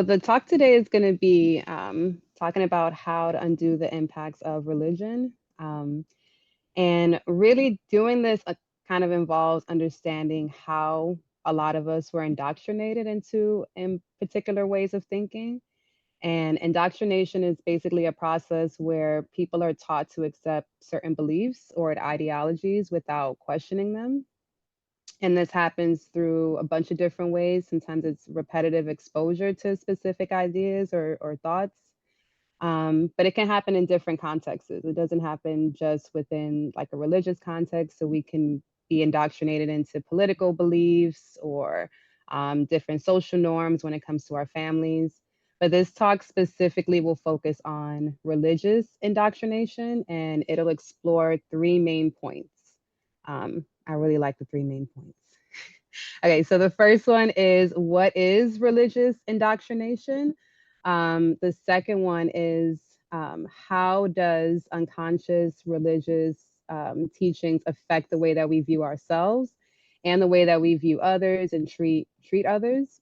the talk today is going to be talking about how to undo the impacts of religion. And really doing this kind of involves understanding how a lot of us were indoctrinated into in particular ways of thinking. And indoctrination is basically a process where people are taught to accept certain beliefs or ideologies without questioning them. And this happens through a bunch of different ways. Sometimes it's repetitive exposure to specific ideas or thoughts. But it can happen in different contexts. It doesn't happen just within like a religious context. So we can be indoctrinated into political beliefs or different social norms when it comes to our families. But this talk specifically will focus on religious indoctrination, and it'll explore three main points. I really like the three main points. Okay, so the first one is, what is religious indoctrination? The second one is, how does unconscious religious teachings affect the way that we view ourselves and the way that we view others and treat others?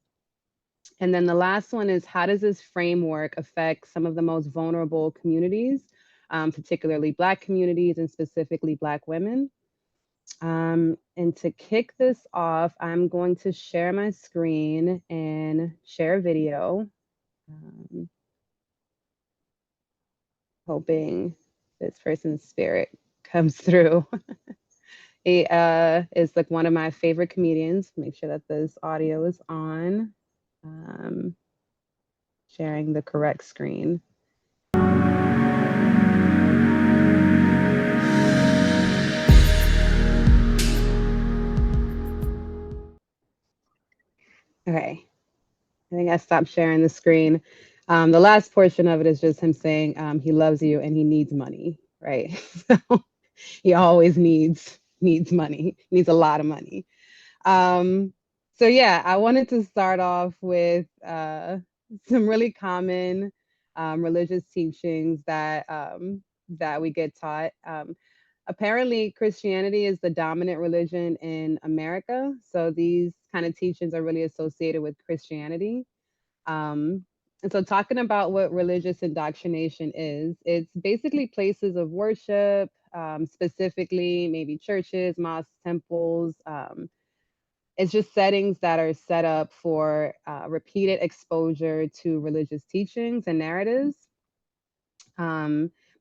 And then the last one is, how does this framework affect some of the most vulnerable communities, particularly Black communities and specifically Black women? And to kick this off, I'm going to share my screen and share a video. Hoping this person's spirit comes through. He is like one of my favorite comedians. Make sure that this audio is on. Sharing the correct screen. Okay, I think I stopped sharing the screen. The last portion of it is just him saying he loves you and he needs money, right? So he always needs money, needs a lot of money. So yeah, I wanted to start off with some really common religious teachings that we get taught. Apparently, Christianity is the dominant religion in America, so these kind of teachings are really associated with Christianity. And so, talking about what religious indoctrination is, it's basically places of worship, specifically maybe churches, mosques, temples. It's just settings that are set up for repeated exposure to religious teachings and narratives.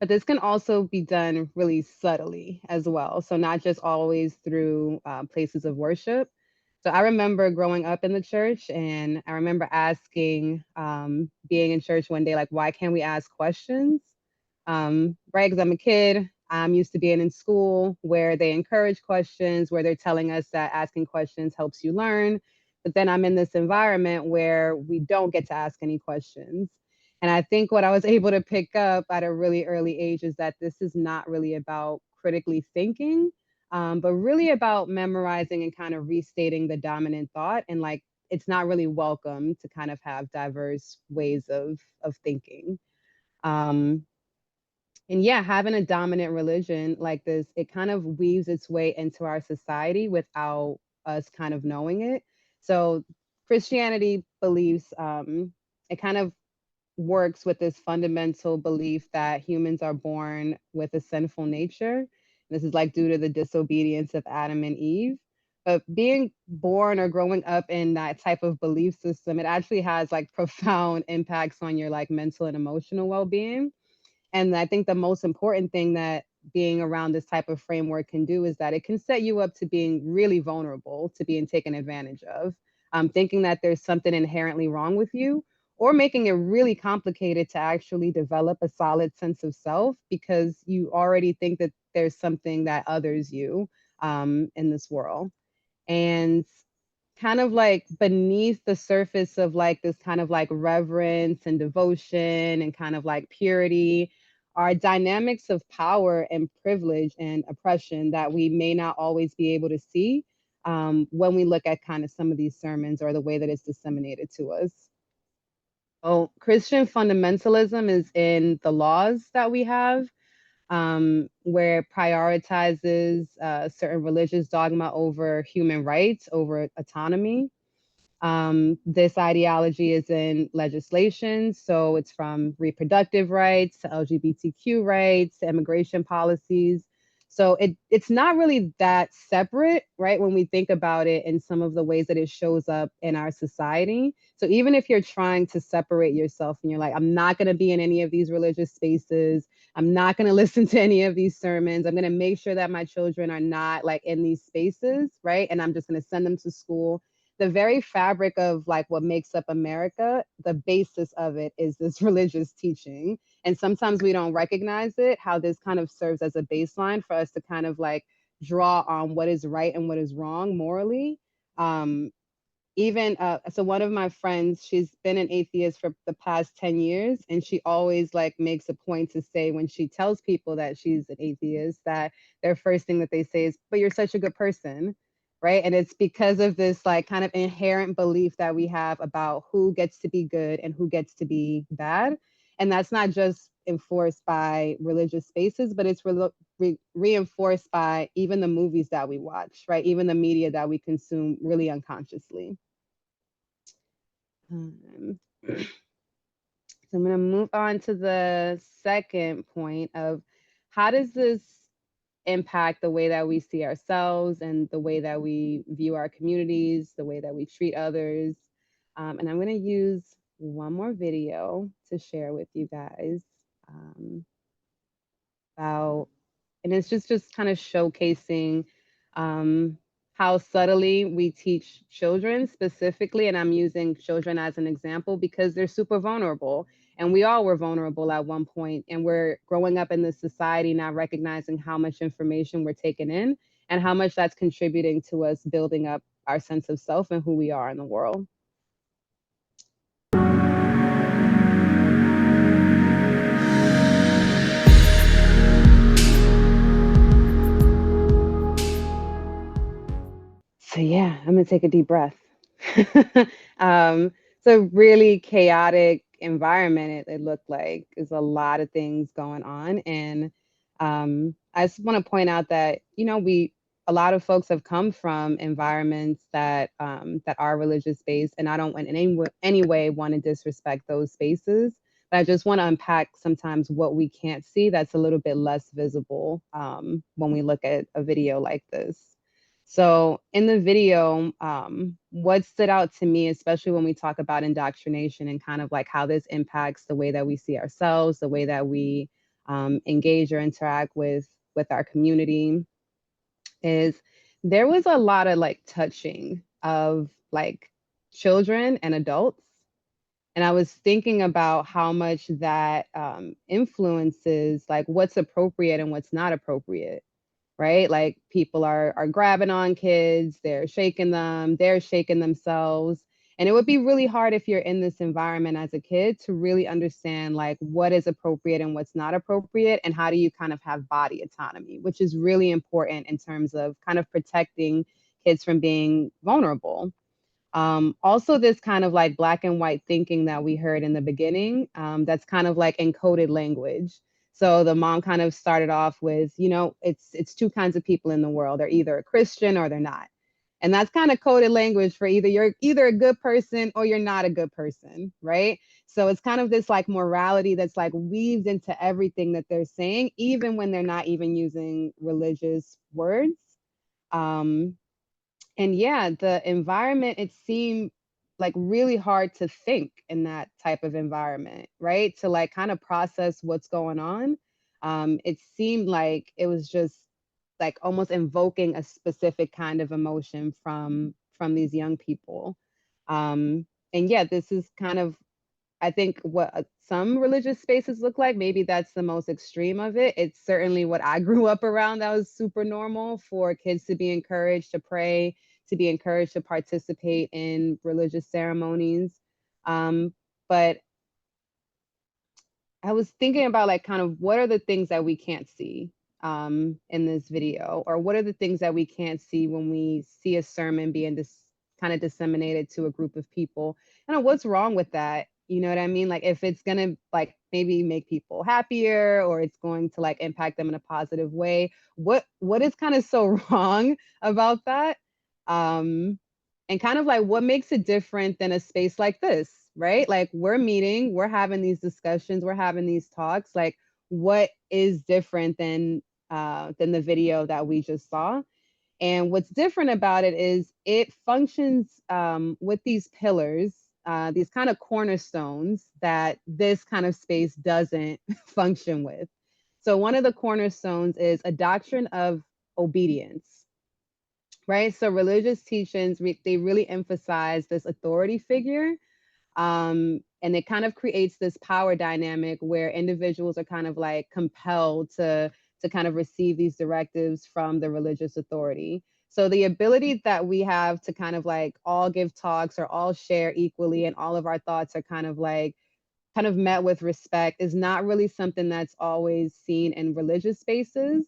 But this can also be done really subtly as well. So, not just always through places of worship. So, I remember growing up in the church, and I remember asking, being in church one day, like, why can't we ask questions? Right? Because I'm a kid. I'm used to being in school where they encourage questions, where they're telling us that asking questions helps you learn. But then I'm in this environment where we don't get to ask any questions. And I think what I was able to pick up at a really early age is that this is not really about critically thinking, but really about memorizing and kind of restating the dominant thought. And like, it's not really welcome to kind of have diverse ways of thinking. Um, and yeah, having a dominant religion like this, it kind of weaves its way into our society without us kind of knowing it. So Christianity believes it kind of works with this fundamental belief that humans are born with a sinful nature. This is like due to the disobedience of Adam and Eve. But being born or growing up in that type of belief system, it actually has like profound impacts on your like mental and emotional well-being. And I think the most important thing that being around this type of framework can do is that it can set you up to being really vulnerable to being taken advantage of, thinking that there's something inherently wrong with you, or making it really complicated to actually develop a solid sense of self because you already think that there's something that others you in this world. And kind of like beneath the surface of like this kind of like reverence and devotion and kind of like purity are dynamics of power and privilege and oppression that we may not always be able to see when we look at kind of some of these sermons or the way that it's disseminated to us. So Christian fundamentalism is in the laws that we have, where it prioritizes certain religious dogma over human rights, over autonomy. This ideology is in legislation, so it's from reproductive rights to LGBTQ rights to immigration policies. So it's not really that separate, right? When we think about it in some of the ways that it shows up in our society. So even if you're trying to separate yourself and you're like, I'm not going to be in any of these religious spaces, I'm not going to listen to any of these sermons, I'm going to make sure that my children are not like in these spaces, right? And I'm just going to send them to school. The very fabric of like what makes up America, the basis of it is this religious teaching. And sometimes we don't recognize it, how this kind of serves as a baseline for us to kind of like draw on what is right and what is wrong morally. Um, even so one of my friends, she's been an atheist for the past 10 years, and she always like makes a point to say when she tells people that she's an atheist, that their first thing that they say is, but you're such a good person, right? And it's because of this like kind of inherent belief that we have about who gets to be good and who gets to be bad. And that's not just enforced by religious spaces, but it's reinforced by even the movies that we watch, right? Even the media that we consume really unconsciously. So I'm going to move on to the second point of how does this impact the way that we see ourselves and the way that we view our communities, the way that we treat others. And I'm going to use one more video to share with you guys about, and it's just kind of showcasing how subtly we teach children specifically, and I'm using children as an example because they're super vulnerable, and we all were vulnerable at one point, and we're growing up in this society not recognizing how much information we're taking in and how much that's contributing to us building up our sense of self and who we are in the world. So yeah, I'm gonna take a deep breath. It's a really chaotic environment. It looked like there's a lot of things going on, and I just want to point out that a lot of folks have come from environments that are religious based, and I don't in any way want to disrespect those spaces. But I just want to unpack sometimes what we can't see that's a little bit less visible when we look at a video like this. So in the video, what stood out to me, especially when we talk about indoctrination and kind of like how this impacts the way that we see ourselves, the way that we engage or interact with our community, is there was a lot of like touching of like children and adults. And I was thinking about how much that influences like what's appropriate and what's not appropriate, right? Like people are grabbing on kids, they're shaking them, they're shaking themselves. And it would be really hard if you're in this environment as a kid to really understand like what is appropriate and what's not appropriate, and how do you kind of have body autonomy, which is really important in terms of kind of protecting kids from being vulnerable. Also, this kind of like black and white thinking that we heard in the beginning, that's kind of like encoded language. So the mom kind of started off with, it's two kinds of people in the world. They're either a Christian or they're not. And that's kind of coded language for you're either a good person or you're not a good person, right? So it's kind of this like morality that's like weaved into everything that they're saying, even when they're not even using religious words. Um, and yeah, the environment, it seemed like really hard to think in that type of environment, right? To like kind of process what's going on. It seemed like it was just like almost invoking a specific kind of emotion from these young people. And yeah, this is kind of, I think, what some religious spaces look like. Maybe that's the most extreme of it. It's certainly what I grew up around. That was super normal for kids to be encouraged to pray, to be encouraged to participate in religious ceremonies. But I was thinking about like kind of what are the things that we can't see in this video, or what are the things that we can't see when we see a sermon being kind of disseminated to a group of people. And what's wrong with that? You know what I mean? Like if it's gonna like maybe make people happier, or it's going to like impact them in a positive way, what is kind of so wrong about that? Um, And kind of like what makes it different than a space like this, right? Like we're meeting, we're having these discussions, we're having these talks. Like what is different than the video that we just saw? And what's different about it is it functions with these pillars, these kind of cornerstones that this kind of space doesn't function with. So one of the cornerstones is a doctrine of obedience, right? So religious teachings, they really emphasize this authority figure. And it kind of creates this power dynamic where individuals are kind of like compelled to kind of receive these directives from the religious authority. So the ability that we have to kind of like all give talks or all share equally and all of our thoughts are kind of met with respect is not really something that's always seen in religious spaces.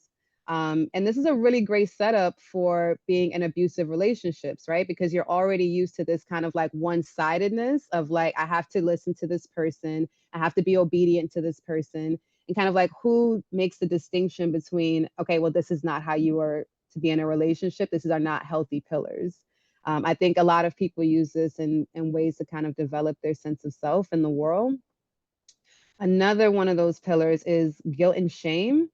And this is a really great setup for being in abusive relationships, right? Because you're already used to this kind of like one-sidedness of like, I have to listen to this person, I have to be obedient to this person, and kind of like who makes the distinction between, okay, well, this is not how you are to be in a relationship. These are not healthy pillars. I think a lot of people use this in ways to kind of develop their sense of self in the world. Another one of those pillars is guilt and shame.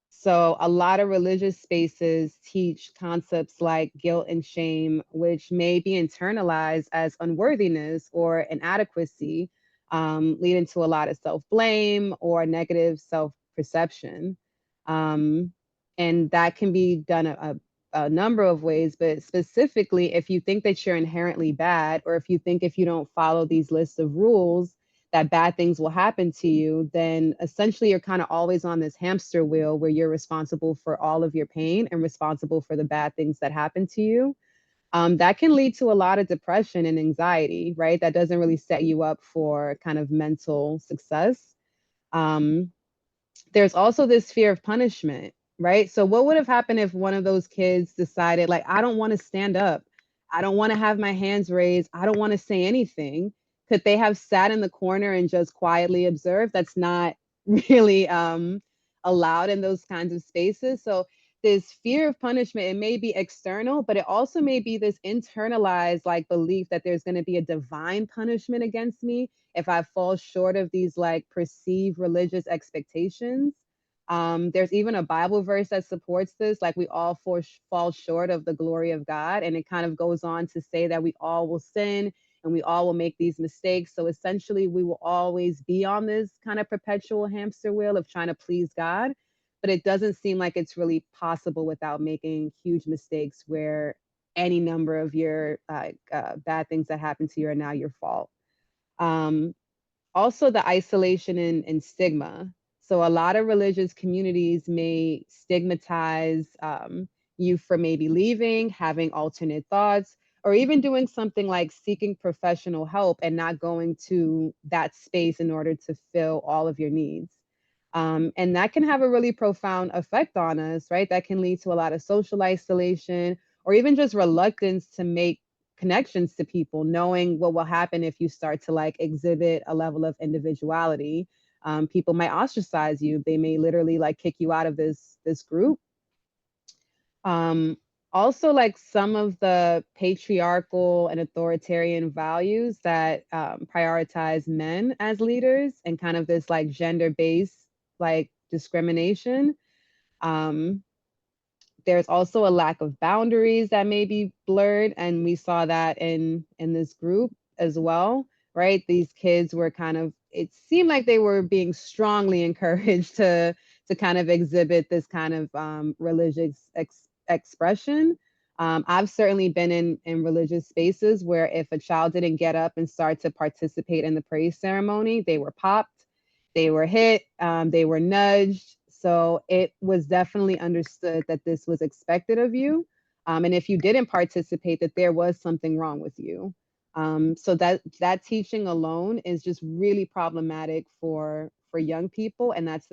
So, a lot of religious spaces teach concepts like guilt and shame, which may be internalized as unworthiness or inadequacy, leading to a lot of self blame or negative self perception. Um, and that can be done a number of ways, but specifically, if you think that you're inherently bad, or if you think if you don't follow these lists of rules, that bad things will happen to you, then essentially you're kind of always on this hamster wheel where you're responsible for all of your pain and responsible for the bad things that happen to you. That can lead to a lot of depression and anxiety, right? That doesn't really set you up for kind of mental success. Um, there's also this fear of punishment, right? So what would have happened if one of those kids decided like, I don't want to stand up, I don't want to have my hands raised, I don't want to say anything? Could they have sat in the corner and just quietly observed? That's not really allowed in those kinds of spaces. So this fear of punishment, it may be external, but it also may be this internalized like belief that there's going to be a divine punishment against me if I fall short of these like perceived religious expectations. There's even a Bible verse that supports this, like we all fall short of the glory of God. And it kind of goes on to say that we all will sin and we all will make these mistakes. So essentially, we will always be on this kind of perpetual hamster wheel of trying to please God. But it doesn't seem like it's really possible without making huge mistakes where any number of your bad things that happen to you are now your fault. Um, Also the isolation and stigma. So a lot of religious communities may stigmatize you for maybe leaving, having alternate thoughts, or even doing something like seeking professional help and not going to that space in order to fill all of your needs. And that can have a really profound effect on us, right? That can lead to a lot of social isolation or even just reluctance to make connections to people, knowing what will happen if you start to like exhibit a level of individuality. People might ostracize you. They may literally like kick you out of this group. Um, Also, like some of the patriarchal and authoritarian values that prioritize men as leaders and kind of this like gender-based like discrimination. Um, there's also a lack of boundaries that may be blurred, and we saw that in this group as well, right? These kids were kind of, it seemed like they were being strongly encouraged to kind of exhibit this kind of religious expression. I've certainly been in religious spaces where if a child didn't get up and start to participate in the praise ceremony, they were popped, they were hit, they were nudged. So it was definitely understood that this was expected of you. And if you didn't participate, that there was something wrong with you. So that teaching alone is just really problematic for young people, and that's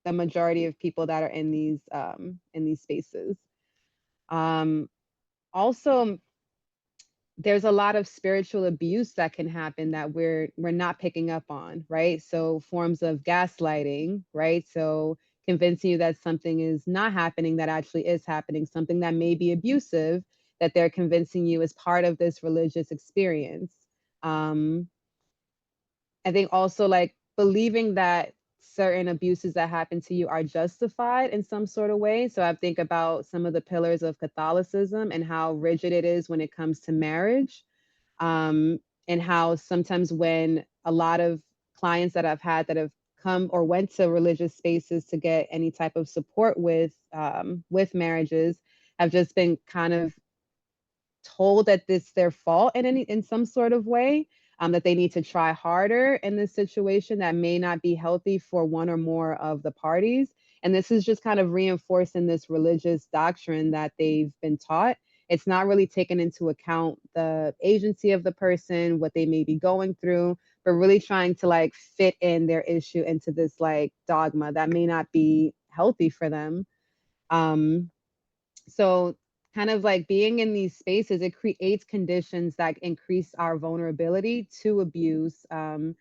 the majority of people that are in these spaces. Um, Also, there's a lot of spiritual abuse that can happen that we're not picking up on, right? So forms of gaslighting, right? So convincing you that something is not happening that actually is happening, something that may be abusive that they're convincing you is part of this religious experience. Um, I think also like believing that certain abuses that happen to you are justified in some sort of way. So I think about some of the pillars of Catholicism and how rigid it is when it comes to marriage, um, and how sometimes when a lot of clients that I've had that have come or went to religious spaces to get any type of support with marriages have just been kind of told that it's their fault in some sort of way, that they need to try harder in this situation that may not be healthy for one or more of the parties. And this is just kind of reinforcing this religious doctrine that they've been taught. It's not really taking into account the agency of the person, what they may be going through, but really trying to like fit in their issue into this like dogma that may not be healthy for them. Um, so kind of like being in these spaces, it creates conditions that increase our vulnerability to abuse, and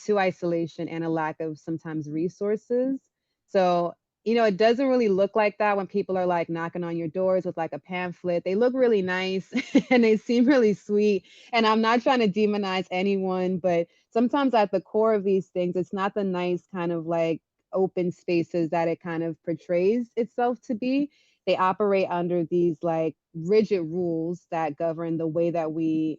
to isolation and a lack of sometimes resources. So, it doesn't really look like that when people are like knocking on your doors with like a pamphlet. They look really nice and they seem really sweet. And I'm not trying to demonize anyone, but sometimes at the core of these things, it's not the nice kind of like open spaces that it kind of portrays itself to be. They operate under these like rigid rules that govern the way that we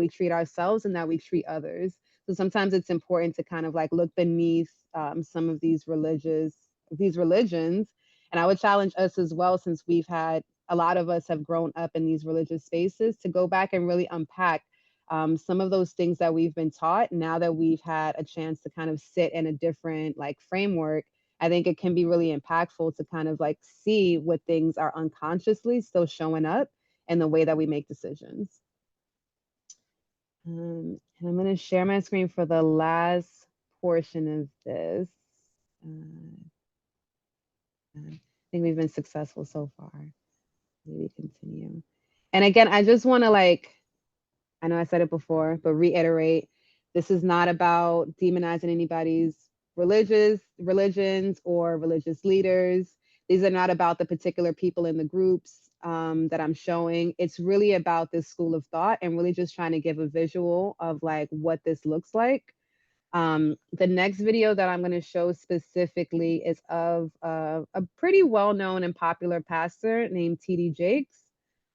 treat ourselves and that we treat others. So sometimes it's important to kind of like look beneath, some of these religions. And I would challenge us as well, since a lot of us have grown up in these religious spaces, to go back and really unpack, some of those things that we've been taught now that we've had a chance to kind of sit in a different like framework. I think it can be really impactful to kind of like see what things are unconsciously still showing up in the way that we make decisions. And I'm going to share my screen for the last portion of this. I think we've been successful so far. Maybe continue. And again, I just want to like, I know I said it before, but reiterate, this is not about demonizing anybody's religions or religious leaders. These are not about the particular people in the groups, that I'm showing. It's really about this school of thought and really just trying to give a visual of like what this looks like. The next video that I'm going to show specifically is of a pretty well-known and popular pastor named T.D. Jakes.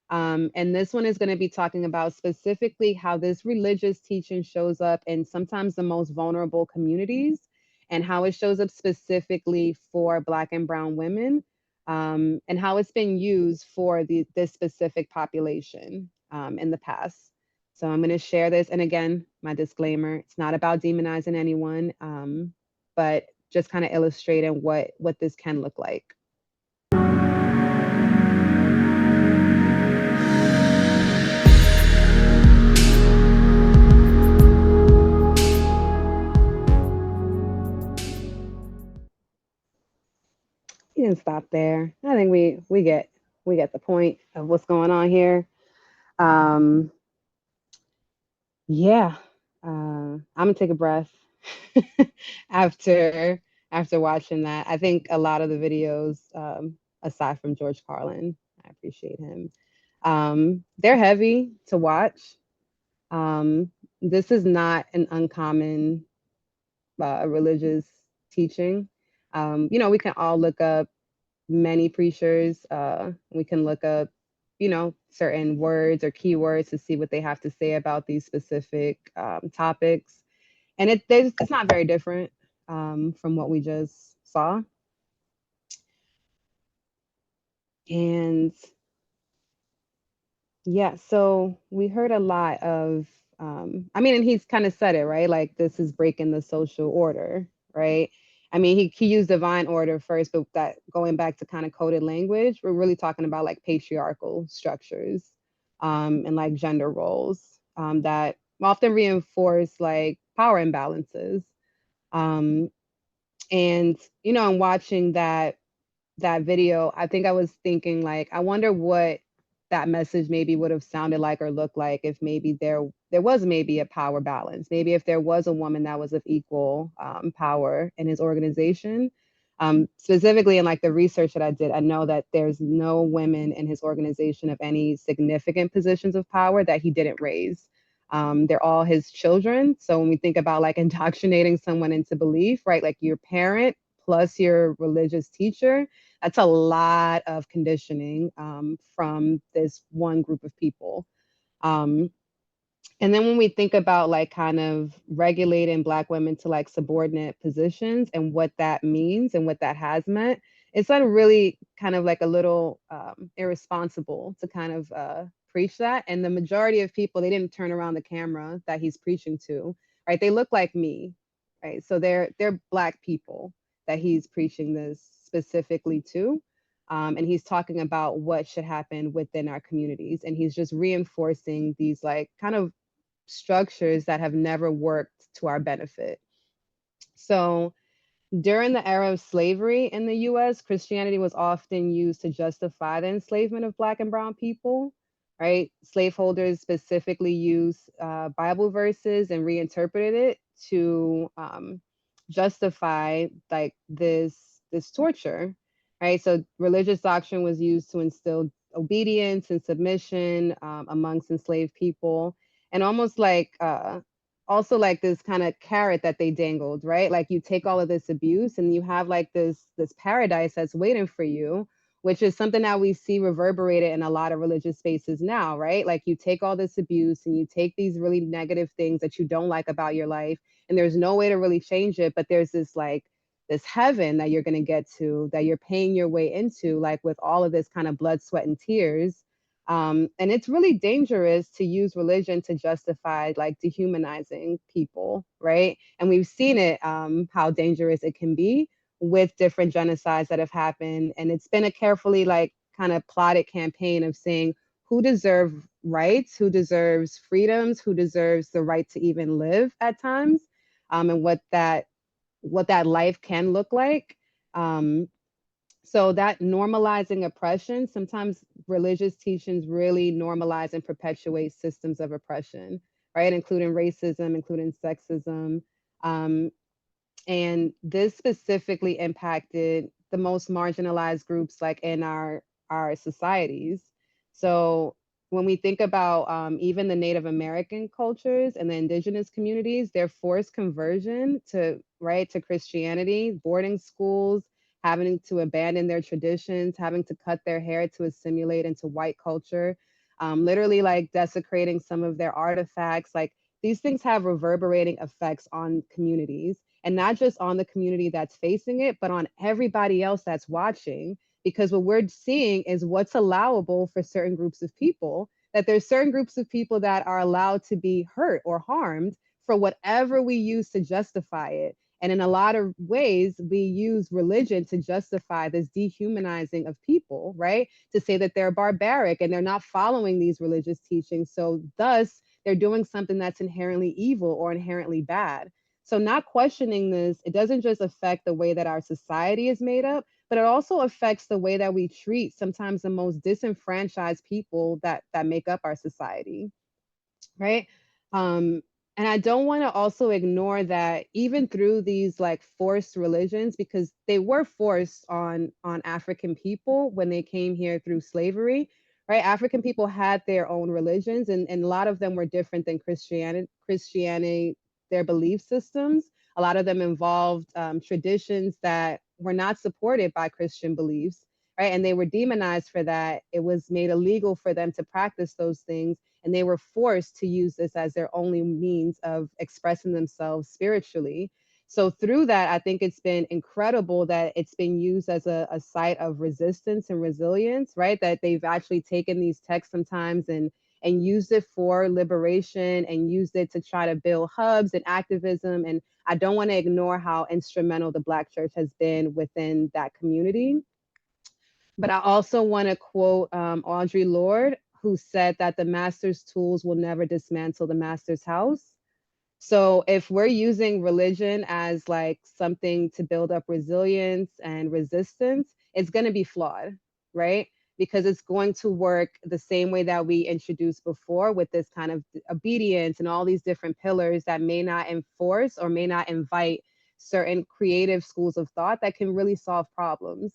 And this one is going to be talking about specifically how this religious teaching shows up in sometimes the most vulnerable communities, and how it shows up specifically for Black and Brown women, and how it's been used for this specific population, in the past. So I'm going to share this. And again, my disclaimer, it's not about demonizing anyone, but just kind of illustrating what this can look like. You didn't stop there. I think we get the point of what's going on here. Yeah, I'm gonna take a breath after watching that. I think a lot of the videos, aside from George Carlin, I appreciate him. They're heavy to watch. This is not an uncommon religious teaching. We can all look up many preachers. We can look up, certain words or keywords to see what they have to say about these specific topics. And it's not very different, from what we just saw. And yeah, so we heard a lot of, and he's kind of said it, right? Like, this is breaking the social order, right? I mean, he used divine order first, but that going back to kind of coded language, we're really talking about like patriarchal structures, and like gender roles, that often reinforce like power imbalances. Um, and, in watching that video, I think I was thinking like, I wonder what that message maybe would have sounded like or looked like if maybe there was maybe a power balance. Maybe if there was a woman that was of equal, power in his organization. Specifically in like the research that I did, I know that there's no women in his organization of any significant positions of power that he didn't raise. They're all his children. So when we think about like indoctrinating someone into belief, right, like your parent plus your religious teacher, that's a lot of conditioning from this one group of people. Um, and then when we think about like kind of regulating Black women to like subordinate positions and what that means and what that has meant, it's like really kind of like a little irresponsible to kind of preach that. And the majority of people, they didn't turn around the camera that he's preaching to, right? They look like me, right? So they're Black people that he's preaching this specifically to. And he's talking about what should happen within our communities. And he's just reinforcing these like kind of structures that have never worked to our benefit. So during the era of slavery in the US, Christianity was often used to justify the enslavement of Black and Brown people, right? Slaveholders specifically used Bible verses and reinterpreted it to justify like this torture, right? So religious doctrine was used to instill obedience and submission amongst enslaved people, and almost like also like this kind of carrot that they dangled, right? Like you take all of this abuse and you have like this paradise that's waiting for you, which is something that we see reverberated in a lot of religious spaces now, right? Like you take all this abuse and you take these really negative things that you don't like about your life, and there's no way to really change it, but there's this like this heaven that you're going to get to, that you're paying your way into, like with all of this kind of blood, sweat, and tears. And it's really dangerous to use religion to justify like dehumanizing people, right? And we've seen it, how dangerous it can be with different genocides that have happened. And it's been a carefully like kind of plotted campaign of saying who deserves rights, who deserves freedoms, who deserves the right to even live at times, and what that life can look like. So that normalizing oppression, sometimes religious teachings really normalize and perpetuate systems of oppression, right? Including racism, including sexism. Um, and this specifically impacted the most marginalized groups like in our societies. So when we think about even the Native American cultures and the indigenous communities, their forced conversion to right to Christianity, boarding schools, having to abandon their traditions, having to cut their hair to assimilate into white culture, literally like desecrating some of their artifacts, like these things have reverberating effects on communities, and not just on the community that's facing it, but on everybody else that's watching. Because what we're seeing is what's allowable for certain groups of people, that there's certain groups of people that are allowed to be hurt or harmed for whatever we use to justify it. And in a lot of ways, we use religion to justify this dehumanizing of people, right? To say that they're barbaric and they're not following these religious teachings. So, thus, they're doing something that's inherently evil or inherently bad. So, not questioning this, it doesn't just affect the way that our society is made up, but it also affects the way that we treat sometimes the most disenfranchised people that make up our society, right? Um, and I don't want to also ignore that even through these like forced religions, because they were forced on African people when they came here through slavery, right? African people had their own religions, and a lot of them were different than Christianity, their belief systems. A lot of them involved traditions that were not supported by Christian beliefs, right? And they were demonized for that. It was made illegal for them to practice those things, and they were forced to use this as their only means of expressing themselves spiritually. So through that, I think it's been incredible that it's been used as a site of resistance and resilience, right? That they've actually taken these texts sometimes and used it for liberation and used it to try to build hubs and activism. And I don't want to ignore how instrumental the Black church has been within that community. But I also want to quote Audre Lorde, who said that the master's tools will never dismantle the master's house. So if we're using religion as like something to build up resilience and resistance, it's going to be flawed, right? Because it's going to work the same way that we introduced before, with this kind of obedience and all these different pillars that may not enforce or may not invite certain creative schools of thought that can really solve problems.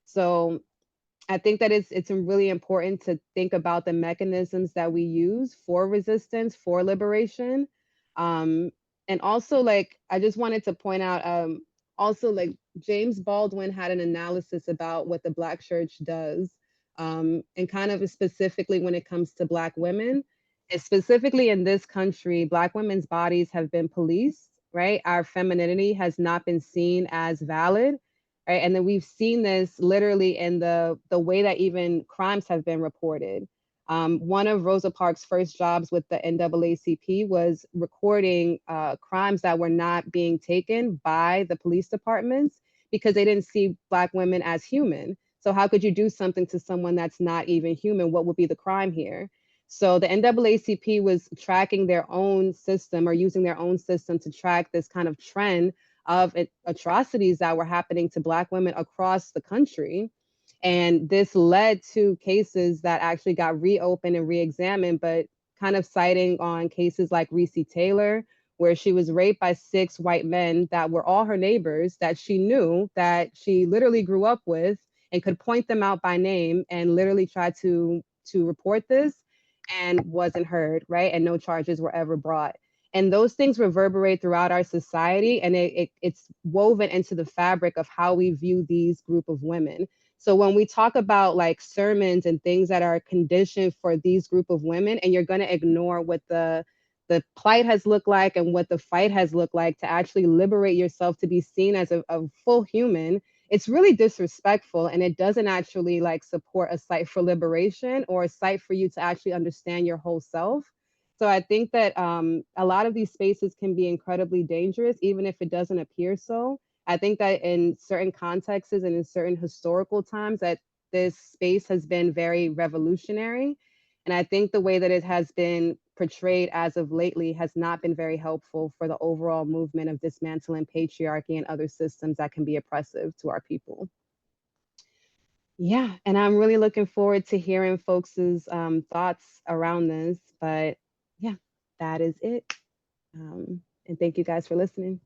So I think that it's really important to think about the mechanisms that we use for resistance, for liberation. Um, and also, like, I just wanted to point out, also, like, James Baldwin had an analysis about what the Black church does, and kind of specifically when it comes to Black women. And specifically in this country, Black women's bodies have been policed, right? Our femininity has not been seen as valid, right? And then we've seen this literally in the way that even crimes have been reported. One of Rosa Parks' first jobs with the NAACP was recording crimes that were not being taken by the police departments because they didn't see Black women as human. So how could you do something to someone that's not even human? What would be the crime here? So the NAACP was tracking their own system or using their own system to track this kind of trend of atrocities that were happening to Black women across the country. And this led to cases that actually got reopened and re-examined, but kind of citing on cases like Reese Taylor, where she was raped by 6 white men that were all her neighbors that she knew, that she literally grew up with and could point them out by name, and literally tried to report this and wasn't heard, right? And no charges were ever brought. And those things reverberate throughout our society, and it's woven into the fabric of how we view these group of women. So when we talk about like sermons and things that are conditioned for these group of women, and you're going to ignore what the plight has looked like and what the fight has looked like to actually liberate yourself to be seen as a full human, it's really disrespectful, and it doesn't actually like support a site for liberation or a site for you to actually understand your whole self. So I think that a lot of these spaces can be incredibly dangerous, even if it doesn't appear so. I think that in certain contexts and in certain historical times that this space has been very revolutionary. And I think the way that it has been portrayed as of lately has not been very helpful for the overall movement of dismantling patriarchy and other systems that can be oppressive to our people. Yeah, and I'm really looking forward to hearing folks' thoughts around this. But yeah, that is it. And thank you guys for listening.